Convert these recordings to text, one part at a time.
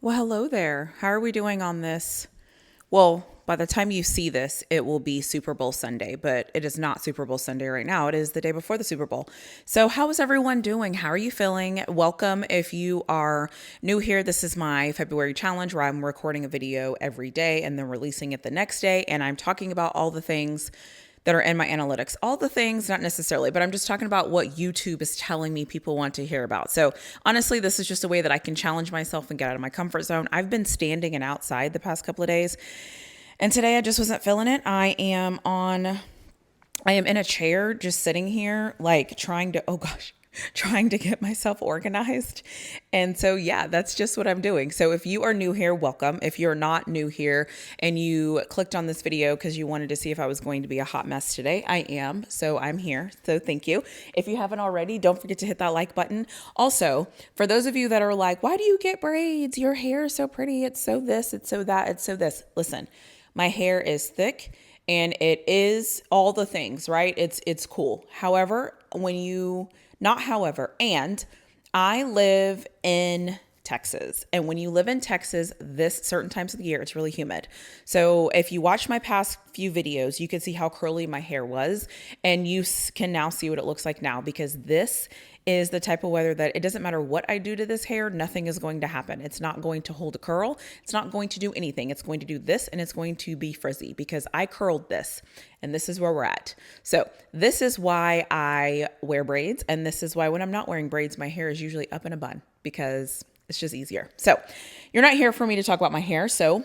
Well, hello there. How are we doing on this? Well, by the time you see this, it will be Super Bowl Sunday, but it is not Super Bowl Sunday right now. It is the day before the Super Bowl. So, how is everyone doing? How are you feeling? Welcome. If you are new here, this is my February challenge where I'm recording a video every day and then releasing it the next day. And I'm talking about all the things that are in my analytics. All the things, not necessarily, but I'm just talking about what YouTube is telling me people want to hear about. So honestly, this is just a way that I can challenge myself and get out of my comfort zone. I've been standing and outside the past couple of days, and today I just wasn't feeling it. I am in a chair just sitting here, like trying to get myself organized. And so, yeah, that's just what I'm doing. So if you are new here, welcome. If you're not new here and you clicked on this video because you wanted to see if I was going to be a hot mess today, I am. So I'm here. So thank you. If you haven't already, don't forget to hit that like button. Also, for those of you that are like, why do you get braids? Your hair is so pretty. It's so this, it's so that, it's so this. Listen, my hair is thick and it is all the things, right? It's cool. However, and I live in Texas. And when you live in Texas, this certain times of the year, it's really humid. So if you watch my past few videos, you can see how curly my hair was. And you can now see what it looks like now, because this is the type of weather that it doesn't matter what I do to this hair, nothing is going to happen. It's not going to hold a curl. It's not going to do anything. It's going to do this and it's going to be frizzy because I curled this, and this is where we're at. So this is why I wear braids. And this is why when I'm not wearing braids, my hair is usually up in a bun because it's just easier. So you're not here for me to talk about my hair. So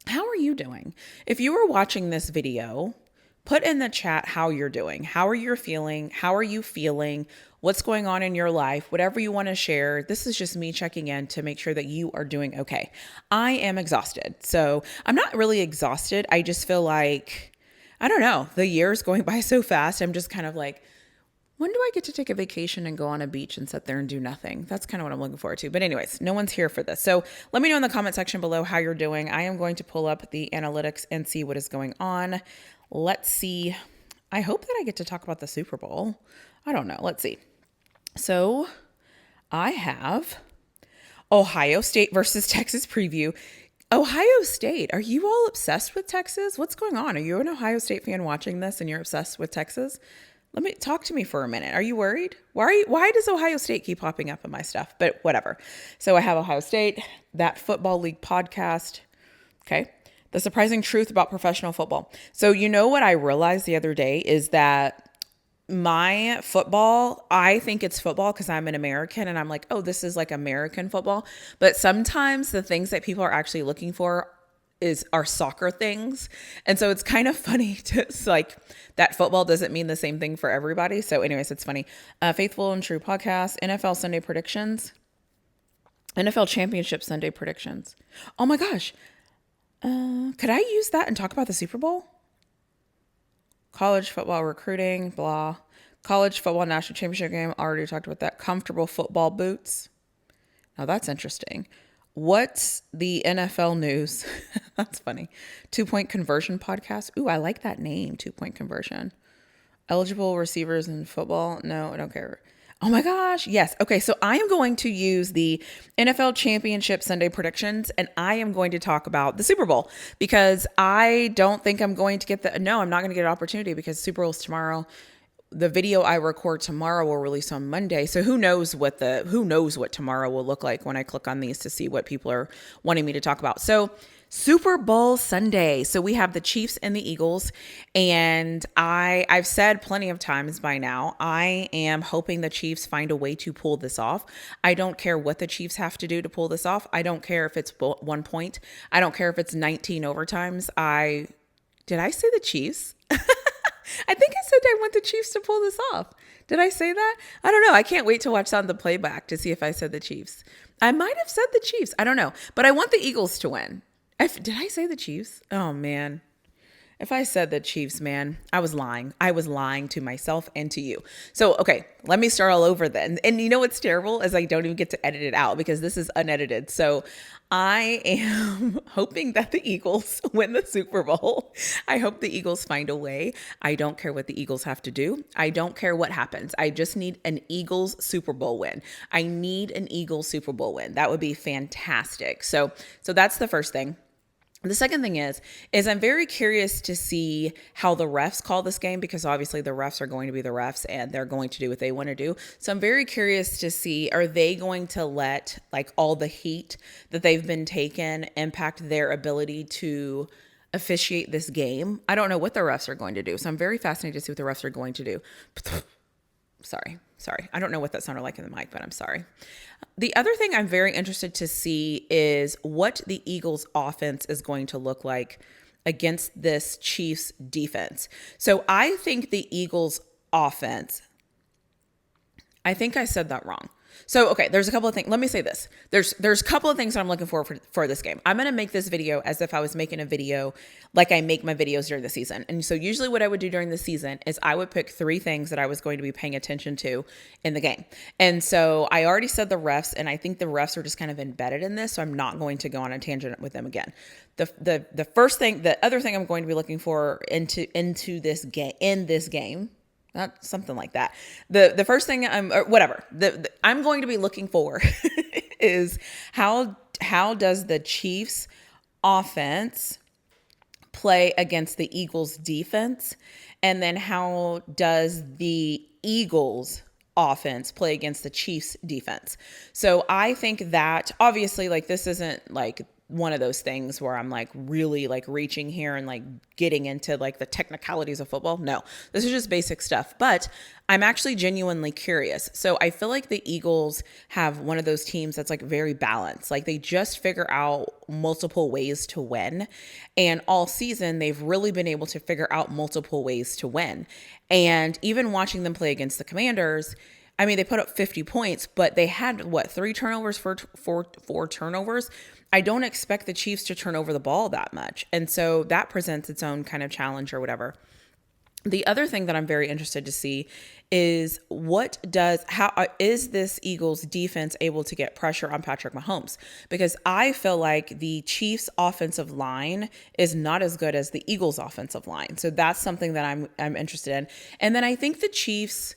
how are you doing? If you are watching this video, put in the chat how you're doing. How are you feeling? How are you feeling? What's going on in your life? Whatever you want to share. This is just me checking in to make sure that you are doing okay. I am exhausted. So I'm not really exhausted. I just feel like, I don't know, the year's going by so fast. I'm just kind of like, when do I get to take a vacation and go on a beach and sit there and do nothing? That's kind of what I'm looking forward to. But anyways, no one's here for this. So let me know in the comment section below how you're doing. I am going to pull up the analytics and see what is going on. Let's see. I hope that I get to talk about the Super Bowl. I don't know. Let's see. So I have Ohio State versus Texas preview. Ohio State, are you all obsessed with Texas? What's going on? Are you an Ohio State fan watching this and you're obsessed with Texas? Let me talk to me for a minute. Are you worried? Why does Ohio State keep popping up in my stuff? But whatever. So I have Ohio State, that football league podcast. Okay. The surprising truth about professional football. So you know what I realized the other day is that my football, I think it's football because I'm an American and I'm like, oh, this is like American football. But sometimes the things that people are actually looking for are soccer things. And so it's kind of funny to like that football doesn't mean the same thing for everybody. So anyways, it's funny. Faithful and True podcast, NFL Sunday predictions, NFL Championship Sunday predictions. Oh my gosh. Could I use that and talk about the Super Bowl? College football recruiting, blah. College football national championship game. Already talked about that. Comfortable football boots. Now that's interesting. What's the NFL news? That's funny. 2-point conversion podcast. Ooh, I like that name. 2-point conversion. Eligible receivers in football. No, I don't care. Oh my gosh. Yes. Okay. So I am going to use the NFL Championship Sunday predictions, and I am going to talk about the Super Bowl because I don't think I'm going to get I'm not going to get an opportunity because Super Bowl's tomorrow. The video I record tomorrow will release on Monday. So who knows what tomorrow will look like when I click on these to see what people are wanting me to talk about. So Super Bowl Sunday. So we have the Chiefs and the Eagles. And I've said plenty of times by now, I am hoping the Chiefs find a way to pull this off. I don't care what the Chiefs have to do to pull this off. I don't care if it's 1 point. I don't care if it's 19 overtimes. Did I say the Chiefs? I think I said I want the Chiefs to pull this off. Did I say that? I don't know. I can't wait to watch on the playback to see if I said the Chiefs. I might have said the Chiefs. I don't know. But I want the Eagles to win. Did I say the Chiefs? Oh, man. If I said the Chiefs, man, I was lying. I was lying to myself and to you. So, okay, let me start all over then. And you know what's terrible is I don't even get to edit it out because this is unedited. So I am hoping that the Eagles win the Super Bowl. I hope the Eagles find a way. I don't care what the Eagles have to do. I don't care what happens. I just need an Eagles Super Bowl win. I need an Eagles Super Bowl win. That would be fantastic. So that's the first thing. The second thing is I'm very curious to see how the refs call this game, because obviously the refs are going to be the refs and they're going to do what they want to do. So I'm very curious to see, are they going to let like all the heat that they've been taken impact their ability to officiate this game? I don't know what the refs are going to do. So I'm very fascinated to see what the refs are going to do. Sorry. I don't know what that sounded like in the mic, but I'm sorry. The other thing I'm very interested to see is what the Eagles offense is going to look like against this Chiefs defense. So I think the Eagles offense, I think I said that wrong. So, okay, there's a couple of things. Let me say this. There's a couple of things that I'm looking for this game. I'm going to make this video as if I was making a video like I make my videos during the season. And so usually what I would do during the season is I would pick 3 things that I was going to be paying attention to in the game. And so I already said the refs, and I think the refs are just kind of embedded in this, so I'm not going to go on a tangent with them again. The first thing, the other thing I'm going to be looking for into this game, not something like that. The first thing I'm going to be looking for is how does the Chiefs offense play against the Eagles defense, and then how does the Eagles offense play against the Chiefs defense. So I think that obviously like this isn't like one of those things where I'm like really like reaching here and like getting into like the technicalities of football. No, this is just basic stuff, but I'm actually genuinely curious. So I feel like the Eagles have one of those teams that's like very balanced. Like they just figure out multiple ways to win. And all season, they've really been able to figure out multiple ways to win. And even watching them play against the Commanders, I mean, they put up 50 points, but they had what, 3 turnovers, four turnovers. I don't expect the Chiefs to turn over the ball that much. And so that presents its own kind of challenge or whatever. The other thing that I'm very interested to see is how is this Eagles defense able to get pressure on Patrick Mahomes? Because I feel like the Chiefs offensive line is not as good as the Eagles offensive line. So that's something that I'm interested in. And then I think the Chiefs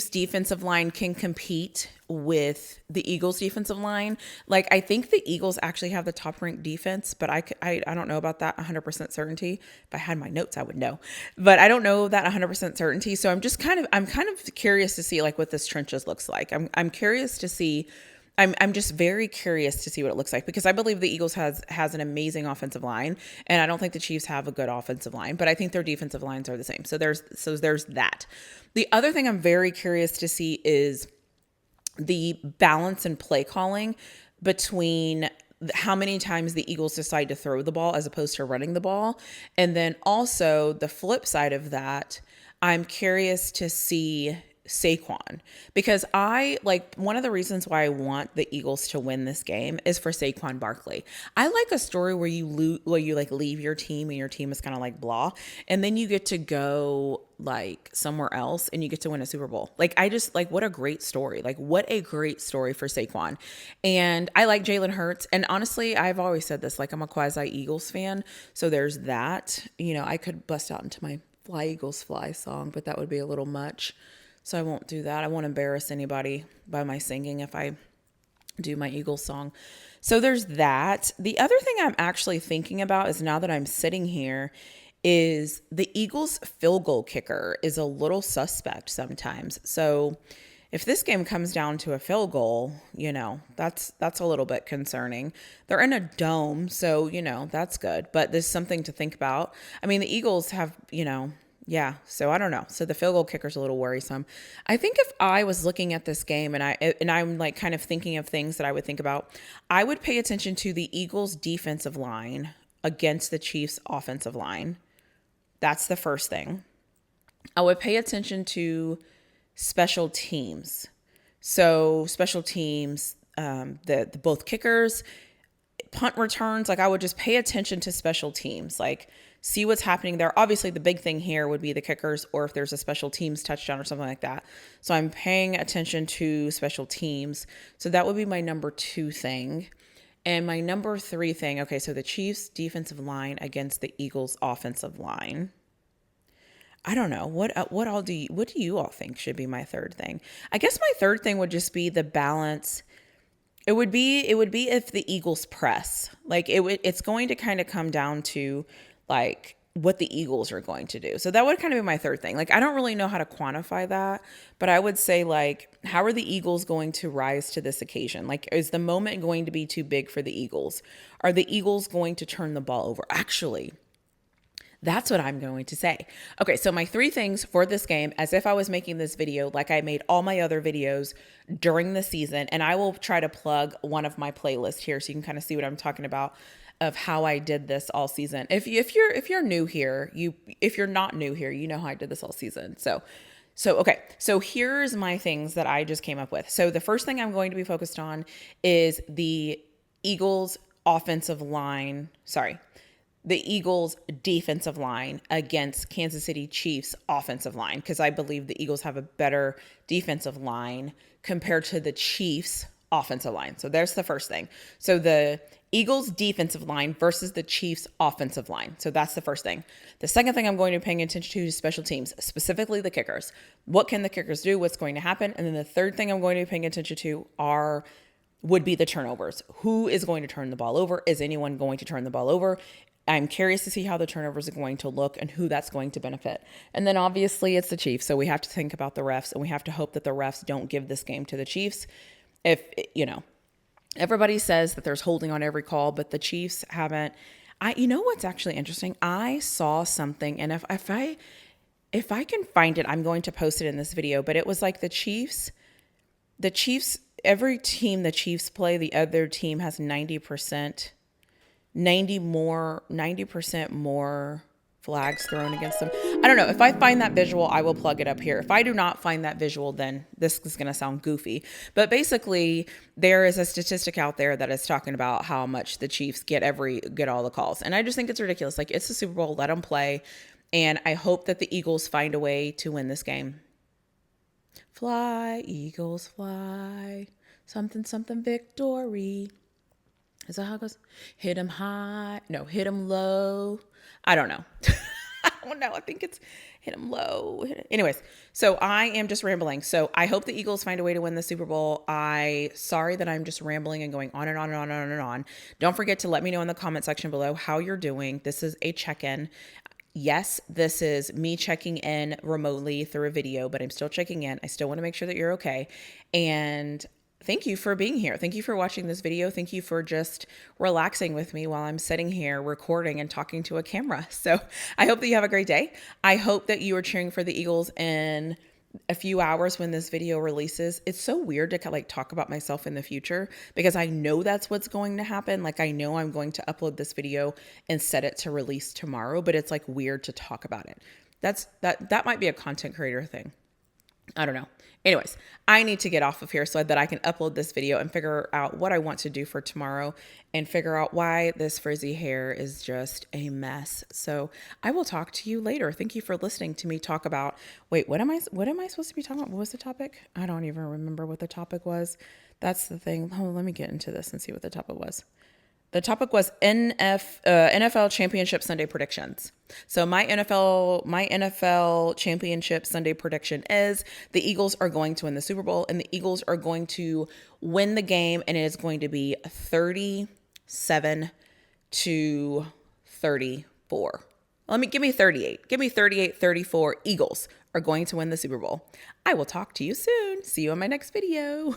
defensive line can compete with the Eagles defensive line. Like, I think the Eagles actually have the top ranked defense, but I don't know about that 100% certainty. If I had my notes, I would know, but I don't know that 100% certainty. So I'm kind of curious to see like what this trenches looks like. I'm curious to see. I'm just very curious to see what it looks like, because I believe the Eagles has an amazing offensive line, and I don't think the Chiefs have a good offensive line, but I think their defensive lines are the same. So there's that. The other thing I'm very curious to see is the balance in play calling between how many times the Eagles decide to throw the ball as opposed to running the ball. And then also the flip side of that, I'm curious to see Saquon, because one of the reasons why I want the Eagles to win this game is for Saquon Barkley. I like a story where you leave your team and your team is kind of like blah, and then you get to go like somewhere else and you get to win a Super Bowl. Like, I just like, what a great story. Like, what a great story for Saquon. And I like Jalen Hurts. And honestly, I've always said this, like, I'm a quasi Eagles fan. So there's that. You know, I could bust out into my Fly Eagles Fly song, but that would be a little much. So I won't do that. I won't embarrass anybody by my singing if I do my Eagles song. So there's that. The other thing I'm actually thinking about is, now that I'm sitting here, is the Eagles field goal kicker is a little suspect sometimes. So if this game comes down to a field goal, you know, that's a little bit concerning. They're in a dome, so, you know, that's good. But there's something to think about. I mean, the Eagles have, you know, yeah, so I don't know. So the field goal kicker's a little worrisome. I think if I was looking at this game and I'm like kind of thinking of things that I would think about, I would pay attention to the Eagles defensive line against the Chiefs offensive line. That's the first thing. I would pay attention to special teams. So special teams, the both kickers punt returns, like I would just pay attention to special teams, like see what's happening there. Obviously, the big thing here would be the kickers, or if there's a special teams touchdown or something like that. So I'm paying attention to special teams. So that would be my number 2 thing. And my number 3 thing, okay, so the Chiefs defensive line against the Eagles offensive line. I don't know. What do you all think should be my third thing? I guess my third thing would just be the balance. It would be if the Eagles press. Like it's going to kind of come down to like what the Eagles are going to do. So that would kind of be my third thing. Like I don't really know how to quantify that, but I would say like how are the Eagles going to rise to this occasion? Like is the moment going to be too big for the Eagles? Are the Eagles going to turn the ball over? Actually, that's what I'm going to say. Okay, so my 3 things for this game, as if I was making this video like I made all my other videos during the season, and I will try to plug one of my playlists here so you can kind of see what I'm talking about of how I did this all season. If you're new here, if you're not new here, you know how I did this all season. So okay, so here's my things that I just came up with. So the first thing I'm going to be focused on is the Eagles offensive line. The Eagles defensive line against Kansas City Chiefs offensive line, because I believe the Eagles have a better defensive line compared to the Chiefs offensive line. So there's the first thing. So the Eagles defensive line versus the Chiefs offensive line. So that's the first thing. The second thing I'm going to be paying attention to is special teams, specifically the kickers. What can the kickers do? What's going to happen? And then the third thing I'm going to be paying attention to would be the turnovers. Who is going to turn the ball over? Is anyone going to turn the ball over? I'm curious to see how the turnovers are going to look and who that's going to benefit. And then obviously it's the Chiefs. So we have to think about the refs, and we have to hope that the refs don't give this game to the Chiefs. If, everybody says that there's holding on every call, but the Chiefs haven't. You know what's actually interesting? I saw something, and if I can find it, I'm going to post it in this video, but it was like the Chiefs, every team the Chiefs play, the other team has 90% more flags thrown against them. I don't know. If I find that visual, I will plug it up here. If I do not find that visual, then this is going to sound goofy. But basically, there is a statistic out there that is talking about how much the Chiefs get all the calls. And I just think it's ridiculous. Like, it's the Super Bowl. Let them play. And I hope that the Eagles find a way to win this game. Fly, Eagles, fly. Something, something, victory. Is that how it goes? Hit him high. No, hit him low. I don't know. I don't know. I think it's hit him low. Anyways, so I am just rambling. So I hope the Eagles find a way to win the Super Bowl. Sorry that I'm just rambling and going on and on and on and on and on. Don't forget to let me know in the comment section below how you're doing. This is a check-in. Yes, this is me checking in remotely through a video, but I'm still checking in. I still want to make sure that you're okay. And thank you for being here. Thank you for watching this video. Thank you for just relaxing with me while I'm sitting here recording and talking to a camera. So I hope that you have a great day. I hope that you are cheering for the Eagles in a few hours when this video releases. It's so weird to like talk about myself in the future because I know that's what's going to happen. Like I know I'm going to upload this video and set it to release tomorrow, but it's like weird to talk about it. That might be a content creator thing. I don't know. Anyways, I need to get off of here so that I can upload this video and figure out what I want to do for tomorrow and figure out why this frizzy hair is just a mess. So I will talk to you later. Thank you for listening to me talk about, wait, what am I supposed to be talking about? What was the topic? I don't even remember what the topic was. That's the thing. Oh, let me get into this and see what the topic was. The topic was NFL Championship Sunday predictions. So my NFL Championship Sunday prediction is the Eagles are going to win the Super Bowl, and the Eagles are going to win the game, and it is going to be 37-34. Give me 38. Give me 38-34. Eagles are going to win the Super Bowl. I will talk to you soon. See you in my next video.